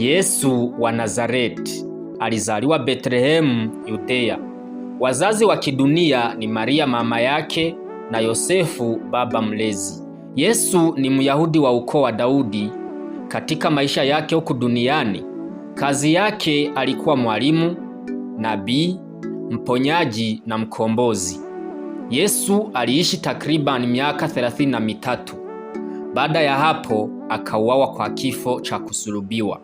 Yesu wa Nazareti alizaliwa Betlehemu, Yudea. Wazazi wa kidunia ni Maria mama yake na Yosefu baba mlezi. Yesu ni Myahudi wa ukoo wa Daudi. Katika maisha yake huku duniani, kazi yake alikuwa mwalimu, nabii, mponyaji na mkombozi. Yesu aliishi takriban miaka 33. Baada ya hapo akauawa kwa kifo cha kusulubiwa.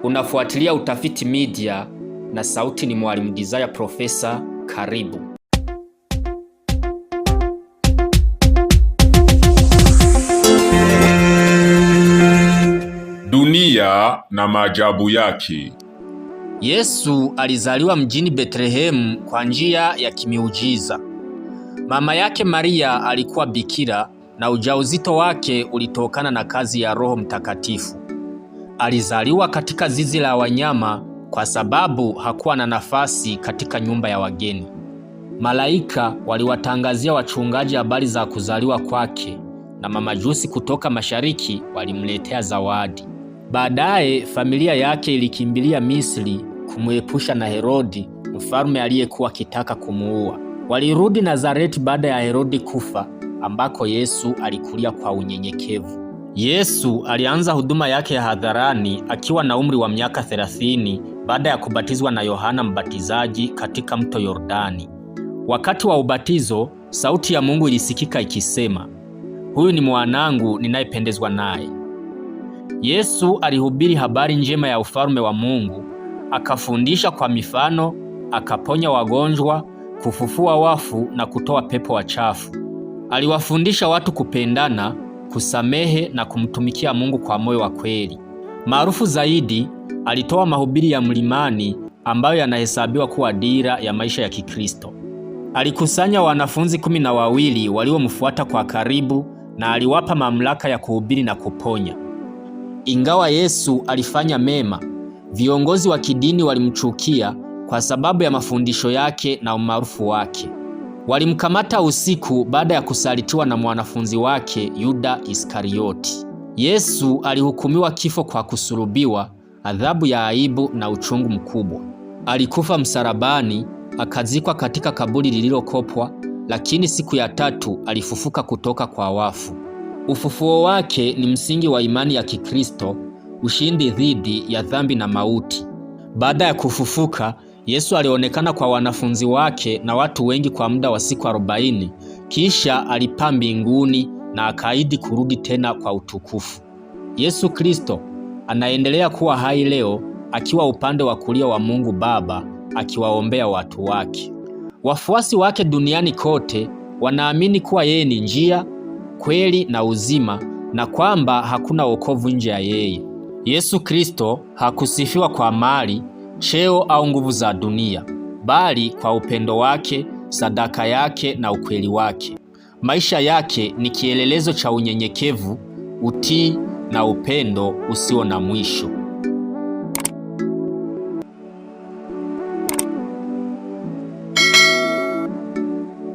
Unafuatilia Utafiti Media na sauti ni Mwalimu Desire Profesa. Karibu. Dunia na maajabu yake. Yesu alizaliwa mjini Betlehemu kwa njia ya kimiujiza. Mama yake Maria alikuwa bikira na ujauzito wake ulitokana na kazi ya Roho Mtakatifu. Alizaliwa katika zizi la wanyama kwa sababu hakuwa na nafasi katika nyumba ya wageni. Malaika waliwatangazia wachungaji habari za kuzaliwa kwake na mamajusi kutoka mashariki walimletea zawadi. Baadaye familia yake ilikimbilia Misri kumuepusha na Herodi, mfalme aliyekuwa akitaka kumuua. Walirudi Nazareti baada ya Herodi kufa, ambako Yesu alikulia kwa unyenyekevu. Yesu alianza huduma yake ya hadharani akiwa na umri wa miaka 30 baada ya kubatizwa na Yohana Mbatizaji katika mto Yordani. Wakati wa ubatizo, sauti ya Mungu ilisikika ikisema, "Huyu ni mwanangu ninayependezwa naye." Yesu alihubiri habari njema ya ufalme wa Mungu, akafundisha kwa mifano, akaponya wagonjwa, kufufua wafu na kutoa pepo wachafu. Aliwafundisha watu kupendana, kusamehe na kumtumikia Mungu kwa moyo wa kweli. Maarufu zaidi, alitoa mahubiri ya mlimani ambayo yanahesabiwa kuwa dira ya maisha ya Kikristo. Alikusanya wanafunzi 12 waliomfuata kwa karibu na aliwapa mamlaka ya kuhubiri na kuponya. Ingawa Yesu alifanya mema, viongozi wa kidini walimchukia kwa sababu ya mafundisho yake na umaarufu wake. Walimkamata usiku baada ya kusalitiwa na mwanafunzi wake Yuda Iskarioti. Yesu alihukumiwa kifo kwa kusulubiwa, adhabu ya aibu na uchungu mkubwa. Alikufa msalabani, akazikwa katika kaburi lililokopwa, lakini siku ya 3 alifufuka kutoka kwa wafu. Ufufuo wake ni msingi wa imani ya Kikristo, ushindi dhidi ya dhambi na mauti. Baada ya kufufuka, Yesu alionekana kwa wanafunzi wake na watu wengi kwa muda wa siku 40, kisha alipaa mbinguni na akaahidi kurudi tena kwa utukufu. Yesu Kristo anaendelea kuwa hai leo akiwa upande wa kulia wa Mungu Baba akiwaombea watu wake. Wafuasi wake duniani kote wanaamini kuwa yeye ni njia, kweli na uzima na kwamba hakuna wokovu nje ya yeye. Yesu Kristo hakusifiwa kwa mali, cheo au nguvu za dunia, bali kwa upendo wake, sadaka yake na ukweli wake. Maisha yake ni kielelezo cha unyenyekevu, utii na upendo usio na mwisho.